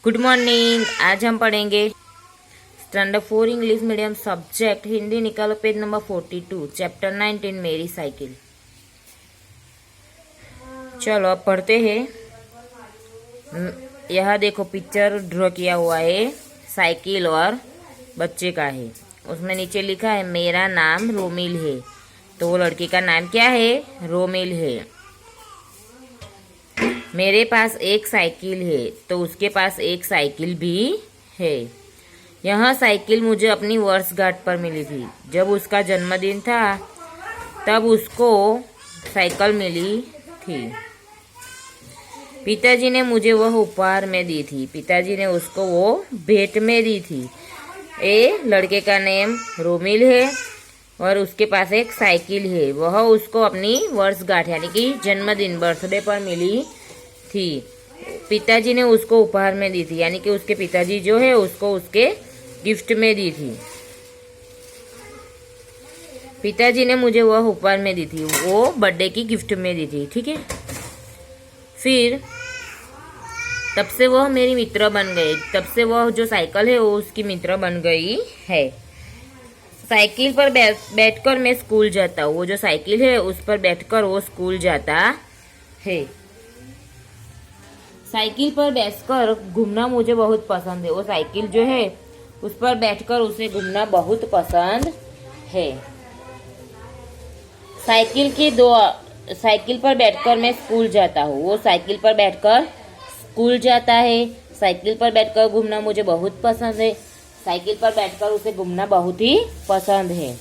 Good morning. आज हम पढ़ेंगे standard 4 English medium subject Hindi. निकालो पेज नंबर 42 चैप्टर 19 मेरी साइकिल। चलो अब पढ़ते हैं। यह देखो पिक्चर ड्रॉ किया हुआ है, साइकिल और बच्चे का है। उसमें नीचे लिखा है मेरा नाम रोमिल है। तो वो लड़की का नाम क्या है? रोमिल है। मेरे पास एक साइकिल है, तो उसके पास एक साइकिल भी है। यह साइकिल मुझे अपनी वर्षगांठ पर मिली थी। जब उसका जन्मदिन था तब उसको साइकिल मिली थी। पिताजी ने मुझे वह उपहार में दी थी। पिताजी ने उसको वो भेंट में दी थी। लड़के का नेम रोमिल है और उसके पास एक साइकिल है। वह उसको अपनी वर्षगांठ यानी कि जन्मदिन बर्थडे पर मिली थी। पिताजी ने उसको उपहार में दी थी, यानी कि उसके पिताजी जो है उसको उसके गिफ्ट में दी थी। पिताजी ने मुझे वह उपहार में दी थी, वो बर्थडे की गिफ्ट में दी थी। ठीक है। फिर तब से वह मेरी मित्र बन गए। तब से वह जो साइकिल है वो उसकी मित्र बन गई है। साइकिल पर बैठकर मैं स्कूल जाता हूँ। वो जो साइकिल है उस पर बैठकर वो स्कूल जाता है। साइकिल पर बैठकर घूमना मुझे बहुत पसंद है। वो साइकिल जो है उस पर बैठकर उसे घूमना बहुत पसंद है। साइकिल पर बैठकर मैं स्कूल जाता हूँ। वो साइकिल पर बैठकर स्कूल जाता है। साइकिल पर बैठकर घूमना मुझे बहुत पसंद है। साइकिल पर बैठकर उसे घूमना बहुत ही पसंद है।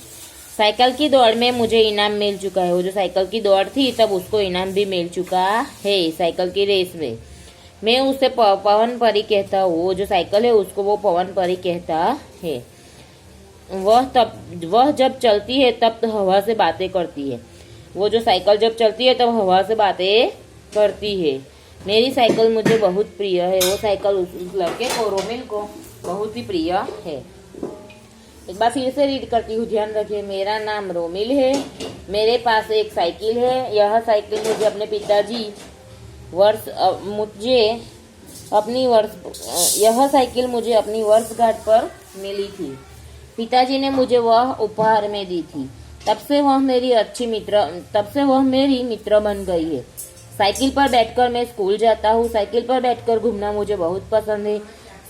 साइकिल की दौड़ में मुझे इनाम मिल चुका है। वो जो साइकिल की दौड़ थी तब उसको इनाम भी मिल चुका है। साइकिल की रेस में मैं उसे पवन परी कहता हूँ। वो जो साइकिल है उसको वो पवन परी कहता है। वह जब चलती है तब तो हवा से बातें करती है। वो जो साइकिल जब चलती है तब हवा से बातें करती है। मेरी साइकिल मुझे बहुत प्रिय है। वो साइकिल उस लड़के को रोमिल को बहुत ही प्रिय है। एक बार फिर से रीड करती हूँ, ध्यान रखिए। मेरा नाम रोमिल है। मेरे पास एक साइकिल है। यह साइकिल मुझे अपने पिताजी यह साइकिल मुझे अपनी वर्षगांठ पर मिली थी। पिताजी ने मुझे वह उपहार में दी थी। तब से वह मेरी मित्र बन गई है। साइकिल पर बैठकर मैं स्कूल जाता हूँ। साइकिल पर बैठकर घूमना मुझे बहुत पसंद है।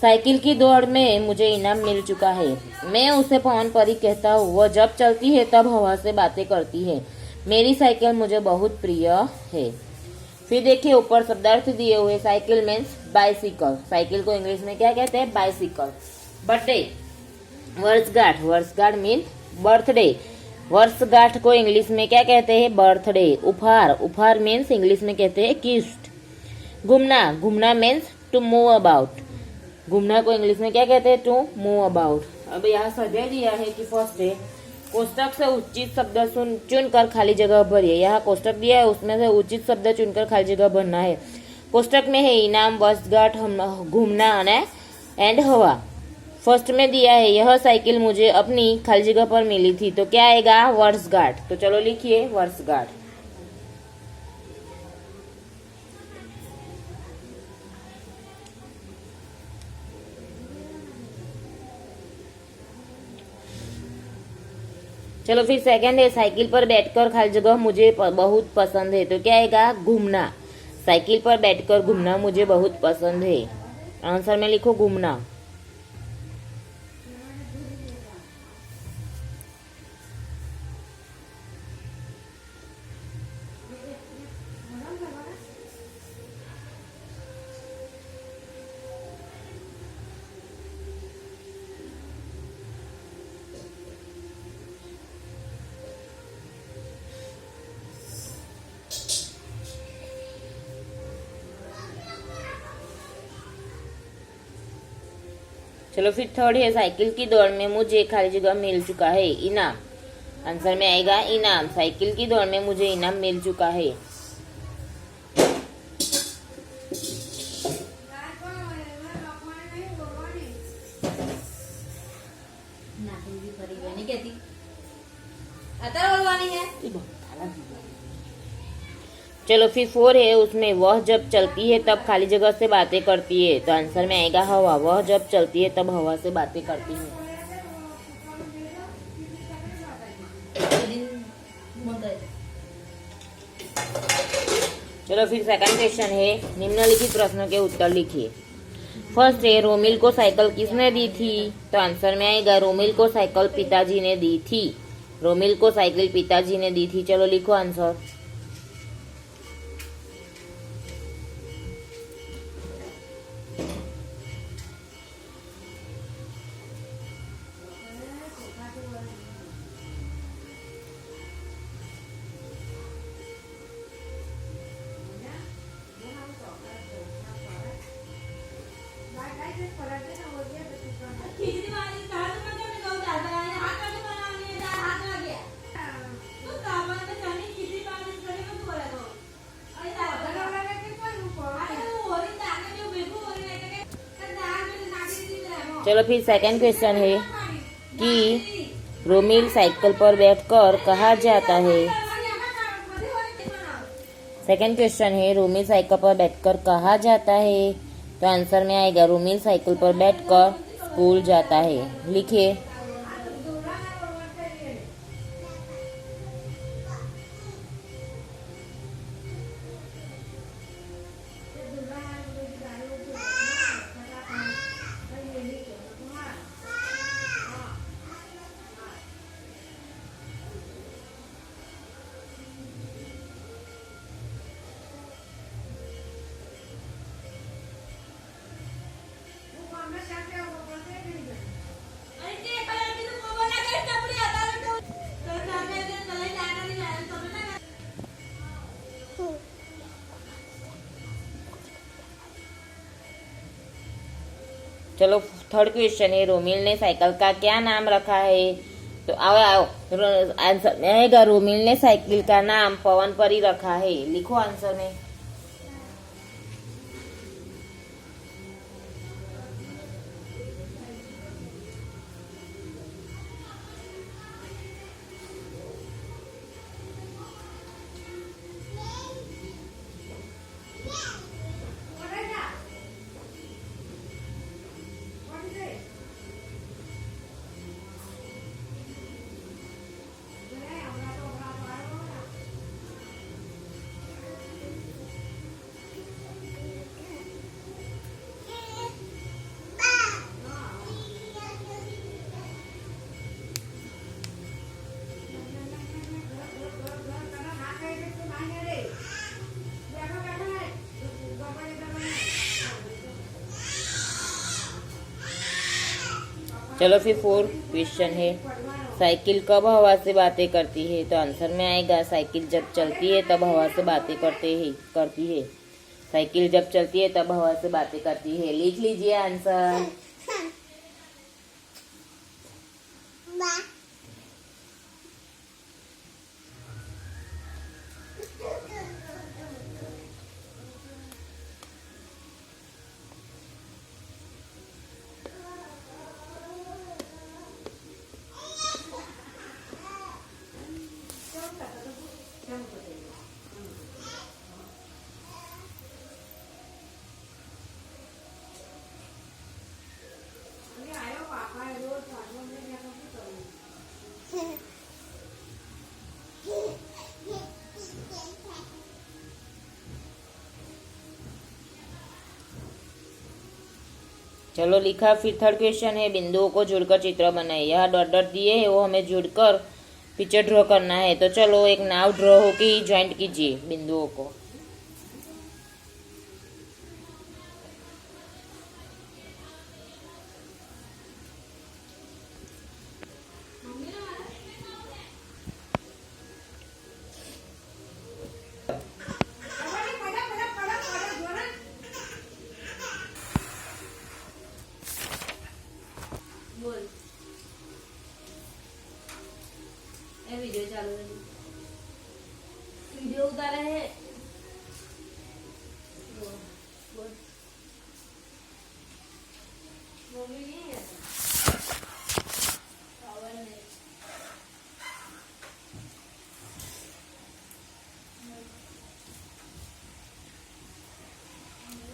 साइकिल की दौड़ में मुझे इनाम मिल चुका है। मैं उसे पवन परी कहता हूँ। वह जब चलती है तब हवा से बातें करती है। मेरी साइकिल मुझे बहुत प्रिय है। फिर देखिए ऊपर शब्दार्थ दिए हुए। Cycle means bicycle. साइकिल को इंग्लिश में क्या कहते हैं? बाइसिकल। बर्थडे, वर्षगांठ मीन बर्थडे। वर्षगांठ को इंग्लिश में क्या कहते हैं? बर्थडे। उपहार मीन्स इंग्लिश में कहते हैं गिफ्ट। घूमना मीन्स टू मूव अबाउट। घूमना को इंग्लिश में क्या कहते हैं? To move about. अब यहाँ स्वाध्याय दिया है कि फर्स्ट है कोष्टक से उचित शब्द चुनकर खाली जगह भरिए। यहाँ कोष्टक दिया है, उसमें से उचित शब्द चुनकर खाली जगह भरना है। कोष्टक में है इनाम, वर्षगांठ, घूमना एंड हवा। फर्स्ट में दिया है यह साइकिल मुझे अपनी खाली जगह पर मिली थी। तो क्या आएगा? वर्षगांठ। तो चलो लिखिए वर्षगांठ। चलो फिर सेकंड है साइकिल पर बैठकर खाली जगह मुझे बहुत पसंद है। तो क्या आएगा? घूमना। साइकिल पर बैठकर घूमना मुझे बहुत पसंद है। आंसर में लिखो घूमना। चलो फिर थर्ड है साइकिल की दौड़ में मुझे खाली जगह मिल चुका है। इनाम। आंसर में आएगा इनाम। साइकिल की दौड़ में मुझे इनाम मिल चुका है। चलो फिर 4 है, उसमें वह जब चलती है तब खाली जगह से बातें करती है, तो आंसर में आएगा हवा। वह जब चलती है तब हवा से बातें करती है। चलो फिर सेकंड क्वेश्चन है, निम्नलिखित प्रश्नों के उत्तर लिखिए। फर्स्ट है, रोमिल को साइकिल किसने दी थी? तो आंसर में आएगा रोमिल को साइकिल पिताजी ने दी थी। रोमिल को साइकिल पिताजी ने दी थी। चलो लिखो आंसर। चलो फिर सेकंड क्वेश्चन है कि रोमिल साइकिल पर बैठकर कहाँ जाता है? सेकंड क्वेश्चन है, रोमिल साइकिल पर बैठकर कहाँ जाता है? तो आंसर में आएगा रोमिल साइकिल पर बैठकर स्कूल जाता है। लिखिए। चलो थर्ड क्वेश्चन है, रोमिल ने साइकिल का क्या नाम रखा है? तो आओ आंसर में आएगा रोमिल ने साइकिल का नाम पवन परी रखा है। लिखो आंसर में। चलो फिर फोर्थ क्वेश्चन है, साइकिल कब हवा से बातें करती है? तो आंसर में आएगा साइकिल जब चलती है तब हवा से बातें करती है। साइकिल जब चलती है तब हवा से बातें करती है। लिख लीजिए आंसर। चलो लिखा। फिर थर्ड क्वेश्चन है, बिंदुओं को जुड़कर चित्र बनाए। यह डॉट डॉट दिए है, वो हमें जुड़कर पिक्चर ड्रॉ करना है। तो चलो एक नाव ड्रॉ होके ज्वाइंट कीजिए बिंदुओं को। वीडियो चालू है, वीडियो उतारा है।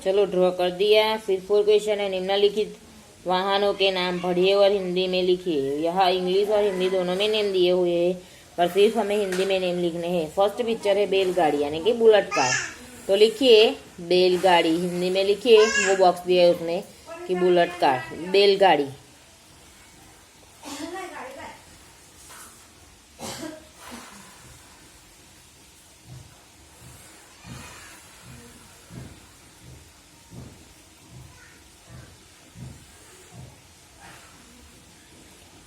चलो ड्रॉ कर दिया। फिर 4 क्वेश्चन है, निम्नलिखित वाहनों के नाम पढ़िए और हिंदी में लिखिए। यहाँ इंग्लिश और हिंदी दोनों में नेम दिए हुए हैं, पर सिर्फ हमें हिंदी में नेम लिखने हैं। फर्स्ट पिक्चर है बैलगाड़ी यानी कि बुलेट कार, तो लिखिए बैलगाड़ी, हिंदी में लिखिए, वो बॉक्स दिया है उसमें कि बुलेट कार, बैलगाड़ी।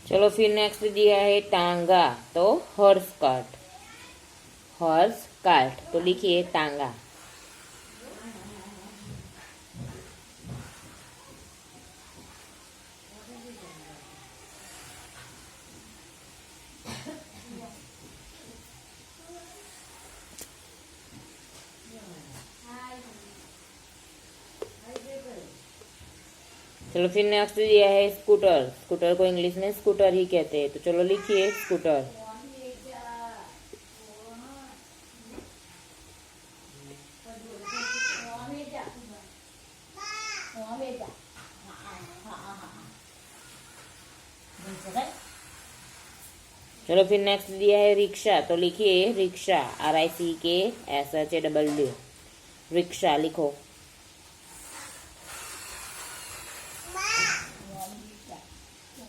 चलो फिर नेक्स्ट दिया है टांगा, तो हॉर्स कार्ट, हॉर्स कार्ट, तो लिखिए टांगा। चलो फिर नेक्स्ट दिया है स्कूटर, स्कूटर को इंग्लिश में स्कूटर ही कहते हैं, तो चलो लिखिए स्कूटर। चलो फिर नेक्स्ट दिया है रिक्शा, तो लिखिए रिक्शा, RICKSHAW, रिक्शा लिखो।